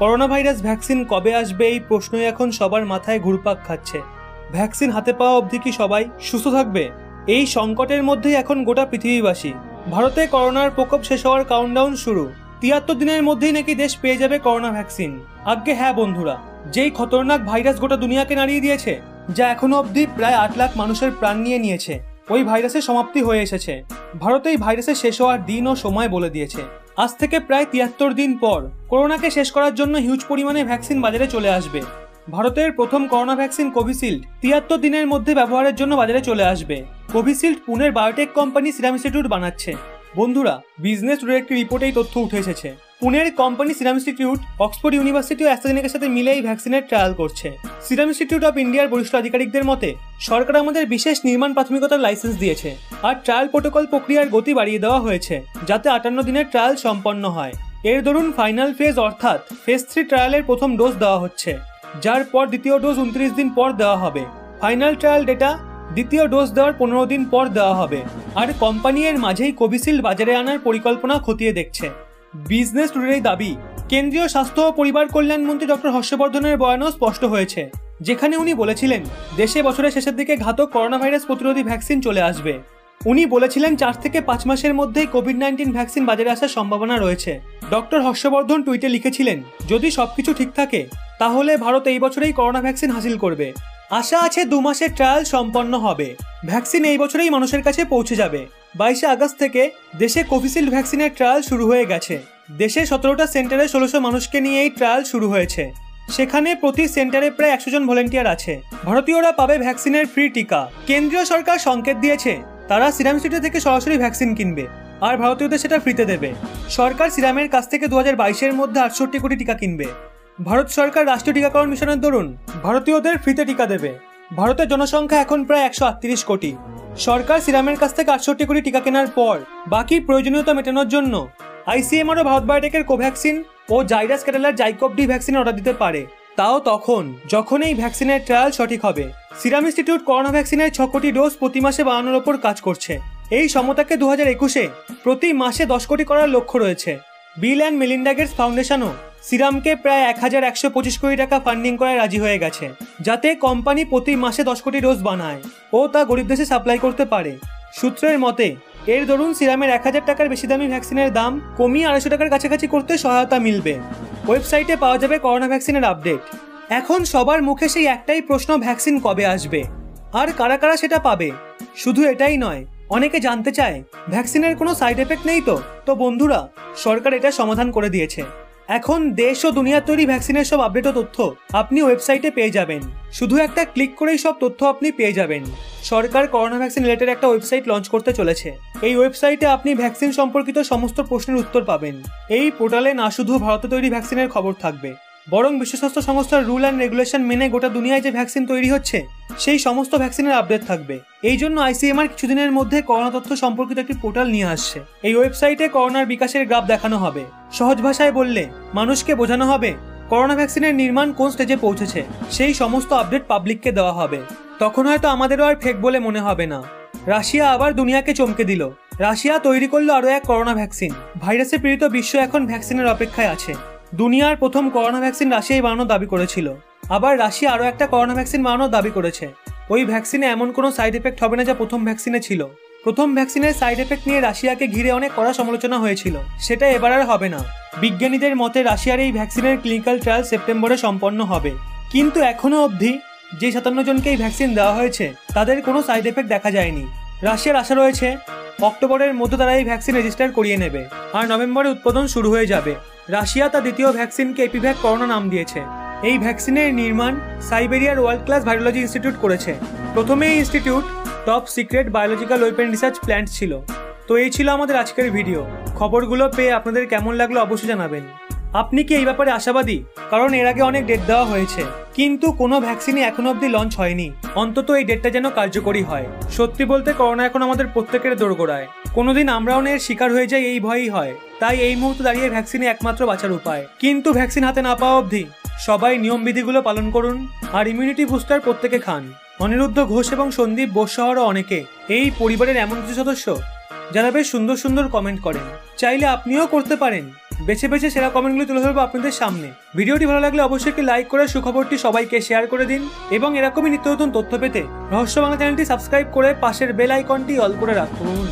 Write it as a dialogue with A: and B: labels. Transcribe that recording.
A: Corona virus vaccine কবে আসবে এই প্রশ্নই এখন সবার মাথায় ঘুরপাক খাচ্ছে। ভ্যাকসিন হাতে পাওয়া অবধি কি সবাই সুস্থ থাকবে? এই সংকটের মধ্যেই এখন গোটা পৃথিবীবাসী। ভারতে করোনার প্রকোপ শেষ হওয়ার কাউন্টডাউন শুরু। ৭৩ দিনের মধ্যেই নাকি দেশ পেয়ে যাবে করোনা ভ্যাকসিন। আজ্ঞে হ্যাঁ বন্ধুরা, যেই খতরনাক ভাইরাস গোটা দুনিয়াকে নাড়িয়ে দিয়েছে, যা এখনো অবধি প্রায় ৮ লাখ মানুষের প্রাণ নিয়ে নিয়েছে, ওই ভাইরাসের সমাপ্তি হয়ে এসেছে। ভারত এই ভাইরাসের শেষ হওয়ার দিন ও সময় বলে দিয়েছে। আজ থেকে প্রায় ৭৩ দিন পর করোনাকে শেষ করার জন্য হিউজ পরিমাণে ভ্যাকসিন বাজারে চলে আসবে। ভারতের প্রথম করোনা ভ্যাকসিন কোভিশিল্ড ৭৩ দিনের মধ্যে ব্যবহারের জন্য বাজারে চলে আসবে। কোভিশিল্ড পুনের বায়োটেক কোম্পানি সিরাম ইনস্টিটিউট বানাচ্ছে। বন্ধুরা, বিজনেস টুডের একটি রিপোর্টে এই তথ্য উঠে এসেছে। পুনের company Serum Institute Oxford University ও অ্যাস্ট্রাজেনেকার সাথে মিলে এই ভ্যাকসিনের ট্রায়াল করছে। সিরাম ইনস্টিটিউট অফ ইন্ডিয়ার বরিষ্ঠ আধিকারিকদের মতে, সরকার আমাদের বিশেষ নির্মাণ প্রাথমিকতার লাইসেন্স দিয়েছে আর ট্রায়াল প্রোটোকল প্রক্রিয়ার গতি বাড়িয়ে দেওয়া হয়েছে, যাতে ৫৮ দিনের ট্রায়াল সম্পন্ন হয়। এর দরুন ফাইনাল ফেজ অর্থাৎ ফেজ 3 ট্রায়ালের প্রথম ডোজ দেওয়া হচ্ছে, যার পর দ্বিতীয় ডোজ ২৯ দিন পর দেওয়া হবে। ফাইনাল ট্রায়াল ডেটা দ্বিতীয় ডোজ দেওয়ার ১৫ দিন পর দেওয়া হবে। আর কোম্পানি এর মাঝেই কোভিশিল্ড বাজারে আনার পরিকল্পনা খতিয়ে দেখছে। বিজনেস টুডের দাবি, কেন্দ্রীয় স্বাস্থ্য ও পরিবার কল্যাণ মন্ত্রী ডক্টর হর্ষবর্ধনের বয়ানও স্পষ্ট হয়েছে, যেখানে উনি বলেছিলেন দেশে বছরের শেষের দিকে ঘাতক করোনা ভাইরাস প্রতিরোধী ভ্যাকসিন চলে আসবে। উনি বলেছিলেন ৪ থেকে ৫ মাসের মধ্যেই কোভিড-১৯ ভ্যাকসিন বাজারে আসার সম্ভাবনা রয়েছে। ডক্টর হর্ষবর্ধন টুইটে লিখেছিলেন, যদি সবকিছু ঠিক থাকে তাহলে ভারত এই বছরেই করোনা ভ্যাকসিন হাসিল করবে। আশা আছে ২ মাসের ট্রায়াল সম্পন্ন হবে। ভ্যাকসিন এই বছরেই মানুষের কাছে পৌঁছে যাবে। ২২ আগস্ট থেকে দেশে কোভিশিল্ড ভ্যাকসিনের ট্রায়াল শুরু হয়ে গেছে। দেশে ১৭টা সেন্টারে ১৬০০ মানুষকে নিয়ে এই ট্রায়াল শুরু হয়েছে। সেখানে প্রতি সেন্টারে প্রায় ১০০ জন ভলেন্টিয়ার আছে। ভারতীয়রা পাবে ভ্যাকসিনের ফ্রি টিকা। কেন্দ্রীয় সরকার সংকেত দিয়েছে তারা সিরাম ইনস্টিটিউট থেকে সরাসরি ভ্যাকসিন কিনবে আর ভারতীয়দের সেটা ফ্রিতে দেবে। সরকার সিরামের কাছ থেকে ২০২২-এর মধ্যে ৬৮ কোটি টিকা কিনবে। ভারত সরকার রাষ্ট্রীয় টিকাকরণ মিশনের দরুন ভারতীয়দের ফ্রিতে টিকা দেবে। ভারতের জনসংখ্যা এখন প্রায় ১৩৮ কোটি। সরকার সিরামের কাছ থেকে ৬৮ কোটি টিকা কেনার পর বাকি প্রয়োজনীয়তা মেটানোর জন্য আইসিএমআর ও ভারত বায়োটেকের কোভ্যাক্সিন ও জাইডাস ক্যাডিলার জাইকোভ-ডি ভ্যাকসিনের অর্ডার দিতে পারে, তাও তখন যখন এই ভ্যাকসিনের ট্রায়াল সঠিক হবে। সিরাম ইনস্টিটিউট করোনা ভ্যাকসিনের ৬ কোটি ডোজ প্রতি মাসে বানানোর ওপর কাজ করছে। এই সমতাকে ২০২১-এ প্রতি মাসে ১০ কোটি করার লক্ষ্য রয়েছে। বিল অ্যান্ড মেলিন্ডা গেটস ফাউন্ডেশনও সিরামকে প্রায় ১১২৫ কোটি টাকা ফান্ডিং করায় রাজি হয়ে গেছে, যাতে কোম্পানি প্রতি মাসে ১০ কোটি ডোজ বানায় ও তা গরিব দেশে সাপ্লাই করতে পারে। সূত্রের মতে এর দরুন সিরামের ১০০০ টাকার বেশি দামি ভ্যাকসিনের দাম কমিয়ে ২৫০ টাকার কাছাকাছি করতে সহায়তা মিলবে। ওয়েবসাইটে পাওয়া যাবে করোনা ভ্যাকসিনের আপডেট। এখন সবার মুখে সেই একটাই প্রশ্ন, ভ্যাকসিন কবে আসবে আর কারা কারা সেটা পাবে? শুধু এটাই নয়, অনেকে জানতে চায় ভ্যাকসিনের কোনো সাইড এফেক্ট নেই তো বন্ধুরা, সরকার এটা সমাধান করে দিয়েছে। এখন দেশ ও দুনিয়ার তৈরি ভ্যাকসিনের সব আপডেট ও তথ্য আপনি ওয়েবসাইটে পেয়ে যাবেন। শুধু একটা ক্লিক করেই সব তথ্য আপনি পেয়ে যাবেন। সরকার করোনা ভ্যাকসিন রিলেটেড একটা ওয়েবসাইট লঞ্চ করতে চলেছে। এই ওয়েবসাইটে আপনি ভ্যাকসিন সম্পর্কিত সমস্ত প্রশ্নের উত্তর পাবেন। এই পোর্টালে না শুধু ভারতে তৈরি ভ্যাকসিনের খবর থাকবে, বরং বিশ্ব স্বাস্থ্য সংস্থার রুল অ্যান্ড রেগুলেশন মেনে গোটা দুনিয়ায় যে ভ্যাকসিন তৈরি হচ্ছে সেই সমস্ত ভ্যাকসিনের আপডেট থাকবে। এই জন্য আইসিএমআর কিছুদিনের মধ্যে করোনা তথ্য সম্পর্কিত একটি পোর্টাল নিয়ে আসছে। এই ওয়েবসাইটে করোনার বিকাশের গ্রাফ দেখানো হবে। সহজ ভাষায় বললে মানুষকে বোঝানো হবে করোনা ভ্যাকসিনের নির্মাণ কোন স্টেজে পৌঁছেছে। সেই সমস্ত আপডেট পাবলিককে দেওয়া হবে। তখন হয়তো আমাদেরও আর ফেক বলে মনে হবে না। রাশিয়া আবার দুনিয়াকে চমকে দিল। রাশিয়া তৈরি করলো আরও এক করোনা ভ্যাকসিন। ভাইরাসে পীড়িত বিশ্ব এখন ভ্যাকসিনের অপেক্ষায় আছে। দুনিয়ার প্রথম করোনা ভ্যাকসিন রাশিয়াই বানানোর দাবি করেছিল। আবার রাশিয়া আরও একটা করোনা ভ্যাকসিন বানানোর দাবি করেছে। ওই ভ্যাকসিনে এমন কোনো সাইড এফেক্ট হবে না যা প্রথম ভ্যাকসিনে ছিল। প্রথম ভ্যাকসিনের সাইড এফেক্ট নিয়ে রাশিয়াকে ঘিরে অনেক কড়া সমালোচনা হয়েছিল, সেটা এবার আর হবে না। বিজ্ঞানীদের মতে রাশিয়ার এই ভ্যাকসিনের ক্লিনিক্যাল ট্রায়াল সেপ্টেম্বরে সম্পন্ন হবে। কিন্তু এখনও অবধি যে ৫৭ জনকে এই ভ্যাকসিন দেওয়া হয়েছে তাদের কোনো সাইড এফেক্ট দেখা যায়নি। রাশিয়ার আশা রয়েছে অক্টোবরের মধ্যে তারা এই ভ্যাকসিন রেজিস্টার করিয়ে নেবে আর নভেম্বরে উৎপাদন শুরু হয়ে যাবে। রাশিয়া তার দ্বিতীয় ভ্যাকসিনকে এপিভ্যাক করোনা নাম দিয়েছে। এই ভ্যাকসিনের নির্মাণ সাইবেরিয়ার ওয়ার্ল্ড ক্লাস ভাইরোলজি ইনস্টিটিউট করেছে। প্রথমে এই institute top secret biological weapon research plant ছিল। তো এই ছিল আমাদের আজকের ভিডিও। খবরগুলো পেয়ে আপনাদের কেমন লাগলো অবশ্যই জানাবেন। আপনি কি এই ব্যাপারে আশাবাদী? কারণ এর আগে অনেক ডেট দেওয়া হয়েছে, কিন্তু কোনো ভ্যাকসিনই এখনো অবধি লঞ্চ হয়নি। অন্তত এই ডেটটা যেন কার্যকরী হয়। সত্যি বলতে করোনা এখন আমাদের প্রত্যেকের দোরগোড়ায়। কোনোদিন আমরাও এর শিকার হয়ে যাই, এই ভয়ই হয়। তাই এই মুহূর্তে দাঁড়িয়ে ভ্যাকসিনই একমাত্র বাঁচার উপায়। কিন্তু ভ্যাকসিন হাতে না পাওয়া অবধি সবাই নিয়মবিধিগুলো পালন করুন আর ইমিউনিটি বুস্টার প্রত্যেকে খান। অনিরুদ্ধ ঘোষ এবং সন্দীপ বোস সহরও অনেকে এই পরিবারের এমন কিছু সদস্য যারা বেশ সুন্দর সুন্দর কমেন্ট করেন। চাইলে আপনিও করতে পারেন। বেছে বেছে সেরা কমেন্টগুলো তুলে ধরবো আপনাদের সামনে। ভিডিওটি ভালো লাগলে অবশ্যই একটি লাইক করে সুখবরটি সবাইকে শেয়ার করে দিন এবং এরকমই নিত্য নতুন তথ্য পেতে রহস্য বাংলা চ্যানেলটি সাবস্ক্রাইব করে পাশের বেল আইকনটি অল করে রাখুন।